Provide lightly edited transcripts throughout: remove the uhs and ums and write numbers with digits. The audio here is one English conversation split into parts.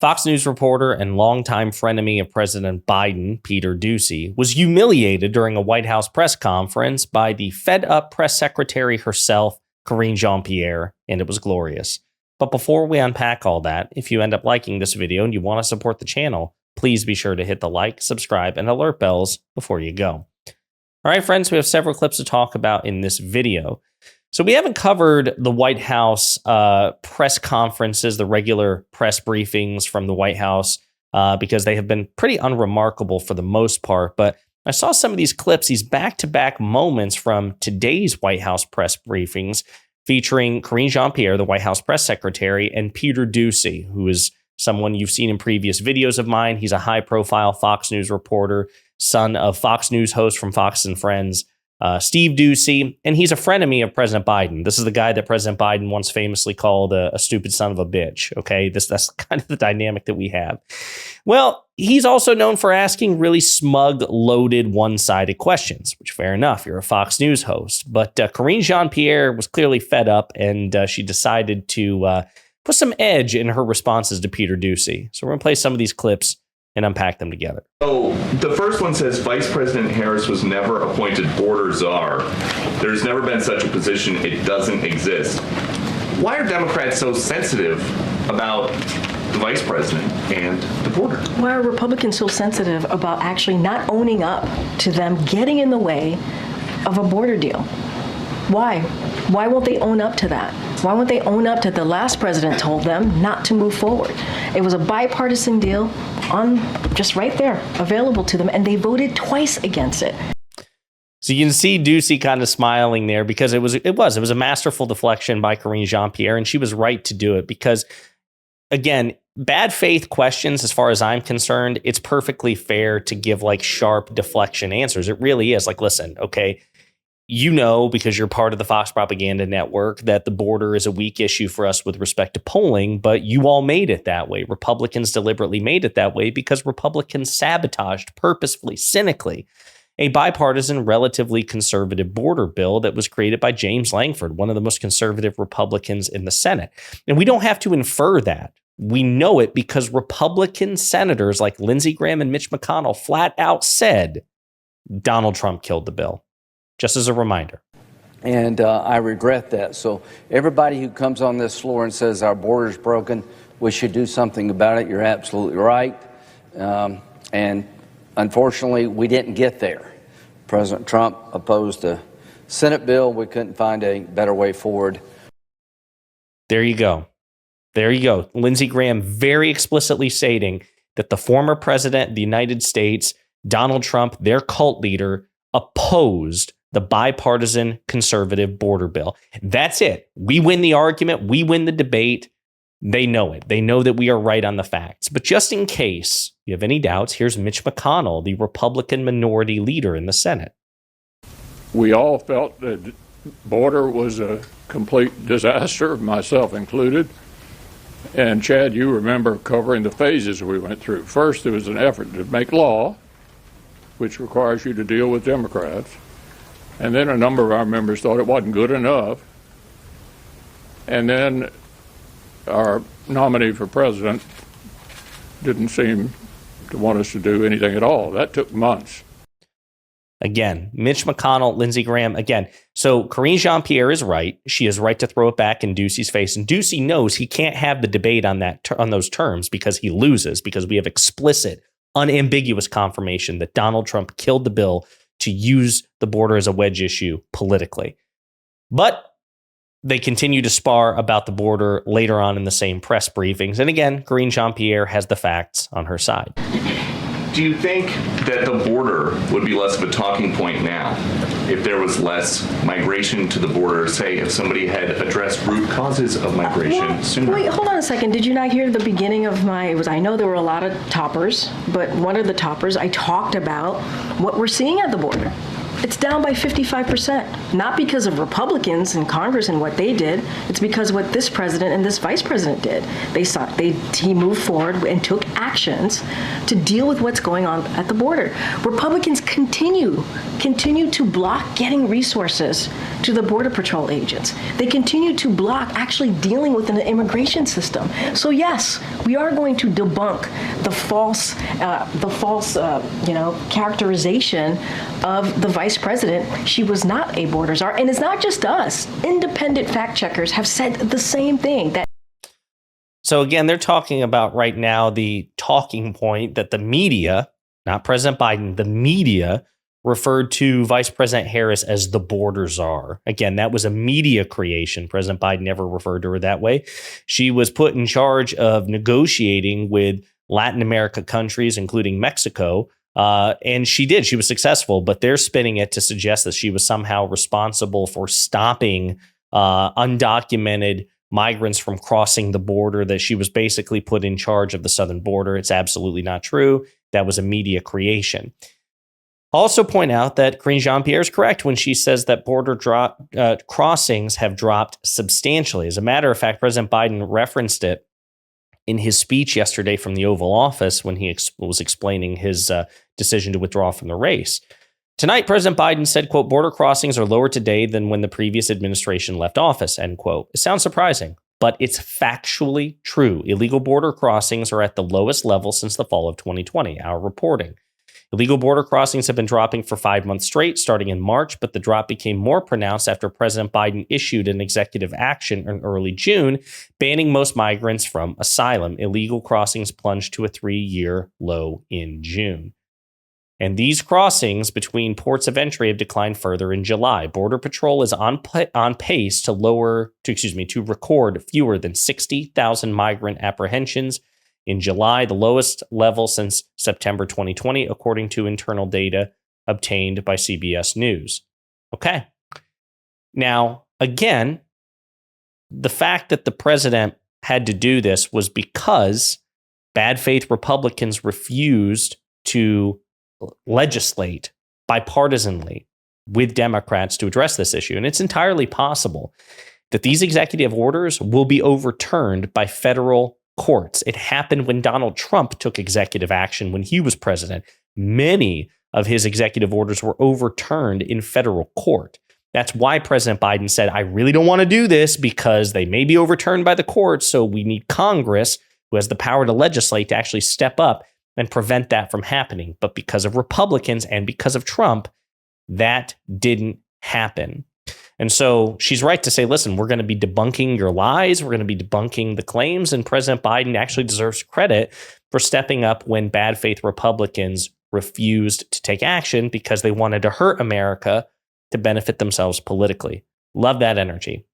Fox News reporter and longtime frenemy of President Biden, Peter Doocy, was humiliated during a White House press conference by the fed-up press secretary herself, Karine Jean-Pierre, and it was glorious. But before we unpack all that, if you end up liking this video and you want to support the channel, please be sure to hit the like, subscribe, and alert bells before you go. All right, friends, we have several clips to talk about in this video. So we haven't covered the White House press conferences, the regular press briefings from the White House, because they have been pretty unremarkable for the most part. But I saw some of these clips, these back-to-back moments from today's White House press briefings featuring Karine Jean-Pierre, the White House press secretary, and Peter Doocy, who is someone you've seen in previous videos of mine. He's a high-profile Fox News reporter, son of Fox News host from Fox and Friends, Steve Doocy, and he's a frenemy of President Biden. This is the guy that President Biden once famously called a stupid son of a bitch. Okay, that's kind of the dynamic that we have. Well, he's also known for asking really smug, loaded, one-sided questions, which fair enough, you're a Fox News host. But Karine Jean-Pierre was clearly fed up, and she decided to put some edge in her responses to Peter Doocy. So we're going to play some of these clips and unpack them together. So the first one says Vice President Harris was never appointed border czar. There's never been such a position. It doesn't exist. Why are Democrats so sensitive about the vice president and the border? Why are Republicans so sensitive about actually not owning up to them getting in the way of a border deal? Why? Why won't they own up to that? Why won't they own up to the last president told them not to move forward? It was a bipartisan deal on just right there, available to them, and they voted twice against it. So you can see Doocy kind of smiling there because it was a masterful deflection by Karine Jean-Pierre, and she was right to do it because, again, bad faith questions, as far as I'm concerned, it's perfectly fair to give like sharp deflection answers. It really is. Like, listen, okay, you know, because you're part of the Fox propaganda network, that the border is a weak issue for us with respect to polling, but you all made it that way. Republicans deliberately made it that way because Republicans sabotaged purposefully, cynically, a bipartisan, relatively conservative border bill that was created by James Lankford, one of the most conservative Republicans in the Senate. And we don't have to infer that. We know it because Republican senators like Lindsey Graham and Mitch McConnell flat out said Donald Trump killed the bill. Just as a reminder. And I regret that. So everybody who comes on this floor and says our border's broken, we should do something about it, you're absolutely right. And unfortunately, we didn't get there. President Trump opposed a Senate bill. We couldn't find a better way forward. There you go. There you go. Lindsey Graham very explicitly stating that the former president of the United States, Donald Trump, their cult leader, opposed the bipartisan conservative border bill. That's it. We win the argument. We win the debate. They know it. They know that we are right on the facts. But just in case you have any doubts, here's Mitch McConnell, the Republican minority leader in the Senate. We all felt that the border was a complete disaster, myself included. And Chad, you remember covering the phases we went through. First, there was an effort to make law, which requires you to deal with Democrats. And then a number of our members thought it wasn't good enough. And then our nominee for president didn't seem to want us to do anything at all. That took months. Again, Mitch McConnell, Lindsey Graham, again. So Karine Jean-Pierre is right. She is right to throw it back in Doocy's face. And Doocy knows he can't have the debate on those terms because he loses, because we have explicit, unambiguous confirmation that Donald Trump killed the bill to use the border as a wedge issue politically. But they continue to spar about the border later on in the same press briefings. And again, Karine Jean-Pierre has the facts on her side. Do you think that the border would be less of a talking point now if there was less migration to the border, say if somebody had addressed root causes of migration sooner? Wait, hold on a second. Did you not hear the beginning of I know there were a lot of toppers, but one of the toppers, I talked about what we're seeing at the border. It's down by 55%, not because of Republicans in Congress and what they did. It's because of what this president and this vice president did. He moved forward and took actions to deal with what's going on at the border. Republicans continue to block getting resources to the Border Patrol agents. They continue to block actually dealing with an immigration system. So yes, we are going to debunk the false characterization of the vice president. She was not a border czar, and it's not just us. Independent fact checkers have said the same thing. So again, they're talking about right now the talking point that the media, not President Biden, the media referred to Vice President Harris as the border czar. Again, that was a media creation. President Biden never referred to her that way. She was put in charge of negotiating with Latin America countries, including Mexico. And she did. She was successful, but they're spinning it to suggest that she was somehow responsible for stopping undocumented migrants from crossing the border, that she was basically put in charge of the southern border. It's absolutely not true. That was a media creation. Also point out that Karine Jean-Pierre is correct when she says that border crossings have dropped substantially. As a matter of fact, President Biden referenced it in his speech yesterday from the Oval Office when he was explaining his decision to withdraw from the race. Tonight, President Biden said, quote, border crossings are lower today than when the previous administration left office, end quote. It sounds surprising, but it's factually true. Illegal border crossings are at the lowest level since the fall of 2020, our reporting. Illegal border crossings have been dropping for 5 months straight, starting in March, but the drop became more pronounced after President Biden issued an executive action in early June, banning most migrants from asylum. Illegal crossings plunged to a 3-year low in June. And these crossings between ports of entry have declined further in July. Border Patrol is on pace to record fewer than 60,000 migrant apprehensions in July, the lowest level since September 2020, according to internal data obtained by CBS News. Okay. Now, again, the fact that the president had to do this was because bad faith Republicans refused to legislate bipartisanly with Democrats to address this issue. And it's entirely possible that these executive orders will be overturned by federal courts. It happened when Donald Trump took executive action when he was president. Many of his executive orders were overturned in federal court. That's why President Biden said, I really don't want to do this because they may be overturned by the courts. So we need Congress, who has the power to legislate, to actually step up and prevent that from happening. But because of Republicans and because of Trump, that didn't happen. And so she's right to say, listen, we're going to be debunking your lies. We're going to be debunking the claims. And President Biden actually deserves credit for stepping up when bad faith Republicans refused to take action because they wanted to hurt America to benefit themselves politically. Love that energy.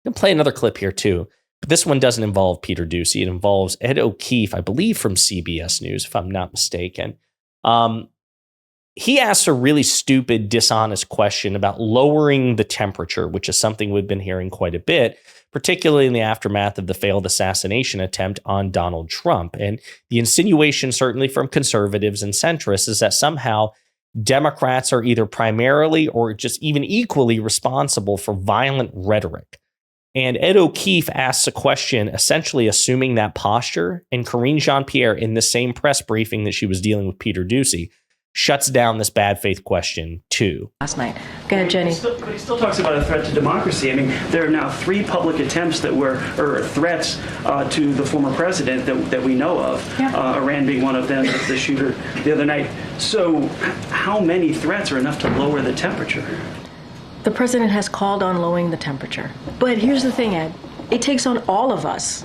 I'm going to play another clip here too. But this one doesn't involve Peter Doocy. It involves Ed O'Keefe, I believe from CBS News, if I'm not mistaken. He asks a really stupid, dishonest question about lowering the temperature, which is something we've been hearing quite a bit, particularly in the aftermath of the failed assassination attempt on Donald Trump. And the insinuation, certainly from conservatives and centrists, is that somehow Democrats are either primarily or just even equally responsible for violent rhetoric. And Ed O'Keefe asks a question, essentially assuming that posture, and Karine Jean-Pierre, in the same press briefing that she was dealing with Peter Doocy, shuts down this bad faith question too. Last night. Go ahead, Jenny. But he still talks about a threat to democracy. I mean, there are now 3 public attempts that were threats to the former president that we know of. Yeah. Iran being one of them, the shooter the other night. So how many threats are enough to lower the temperature? The president has called on lowering the temperature. But here's the thing, Ed. It takes on all of us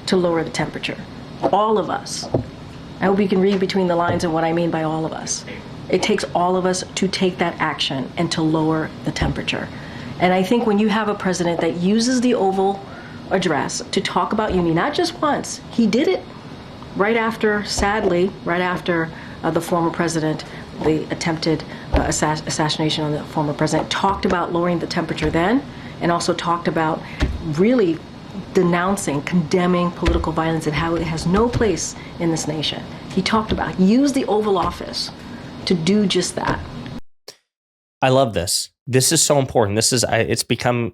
to lower the temperature. All of us. I hope you can read between the lines of what I mean by all of us. It takes all of us to take that action and to lower the temperature. And I think when you have a president that uses the Oval Address to talk about unity, not just once, he did it right after, sadly, right after the former president, the attempted assassination on the former president, talked about lowering the temperature then, and also talked about really denouncing, condemning political violence and how it has no place in this nation. He talked about, used the Oval Office to do just that. I love this. This is so important. It's become,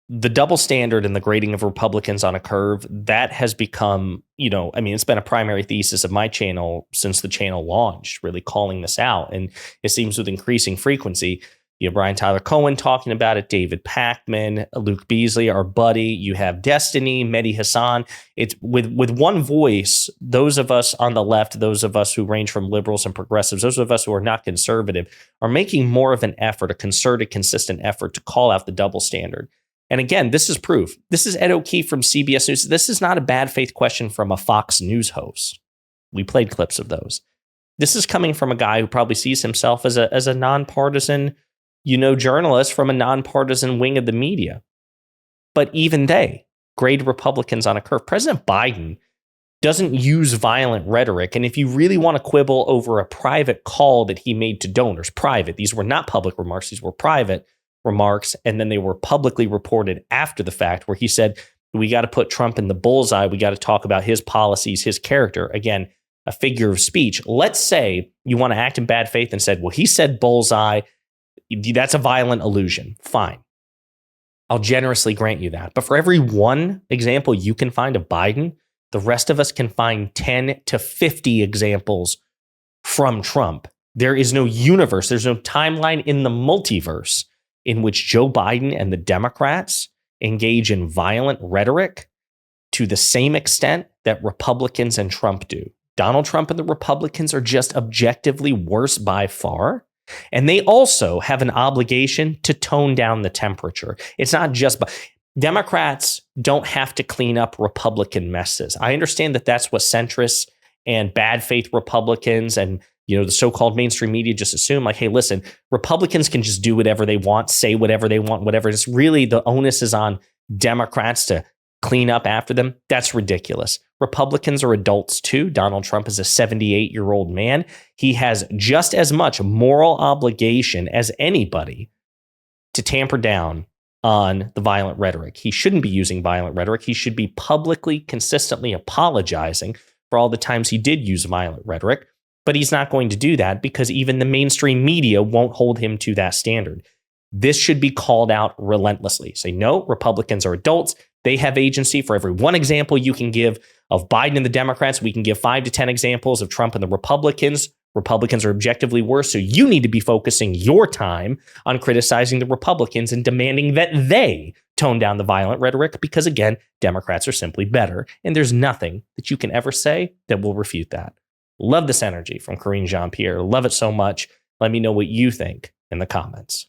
the double standard and the grading of Republicans on a curve, that has become, it's been a primary thesis of my channel since the channel launched, really calling this out. And it seems with increasing frequency. You have Brian Tyler Cohen talking about it, David Pakman, Luke Beasley, our buddy. You have Destiny, Mehdi Hassan. It's with one voice, those of us on the left, those of us who range from liberals and progressives, those of us who are not conservative, are making more of an effort, a concerted, consistent effort to call out the double standard. And again, this is proof. This is Ed O'Keefe from CBS News. This is not a bad faith question from a Fox News host. We played clips of those. This is coming from a guy who probably sees himself as a nonpartisan, journalist from a nonpartisan wing of the media. But even they grade Republicans on a curve. President Biden doesn't use violent rhetoric. And if you really want to quibble over a private call that he made to donors, private, these were not public remarks, these were private remarks, and then they were publicly reported after the fact, where he said, we got to put Trump in the bullseye. We got to talk about his policies, his character. Again, a figure of speech. Let's say you want to act in bad faith and said, well, he said bullseye. That's a violent allusion. Fine. I'll generously grant you that. But for every one example you can find of Biden, the rest of us can find 10 to 50 examples from Trump. There is no universe. There's no timeline in the multiverse in which Joe Biden and the Democrats engage in violent rhetoric to the same extent that Republicans and Trump do. Donald Trump and the Republicans are just objectively worse by far. And they also have an obligation to tone down the temperature. It's not just Democrats don't have to clean up Republican messes. I understand that that's what centrists and bad faith Republicans and the so-called mainstream media just assume, like, hey, listen, Republicans can just do whatever they want, say whatever they want, whatever. It's really the onus is on Democrats to clean up after them. That's ridiculous. Republicans are adults too. Donald Trump is a 78-year-old man. He has just as much moral obligation as anybody to tamper down on the violent rhetoric. He shouldn't be using violent rhetoric. He should be publicly, consistently apologizing for all the times he did use violent rhetoric. But he's not going to do that because even the mainstream media won't hold him to that standard. This should be called out relentlessly. Say, no, Republicans are adults. They have agency. For every one example you can give of Biden and the Democrats, we can give 5 to 10 examples of Trump and the Republicans. Republicans are objectively worse. So you need to be focusing your time on criticizing the Republicans and demanding that they tone down the violent rhetoric because, again, Democrats are simply better. And there's nothing that you can ever say that will refute that. Love this energy from Karine Jean-Pierre. Love it so much. Let me know what you think in the comments.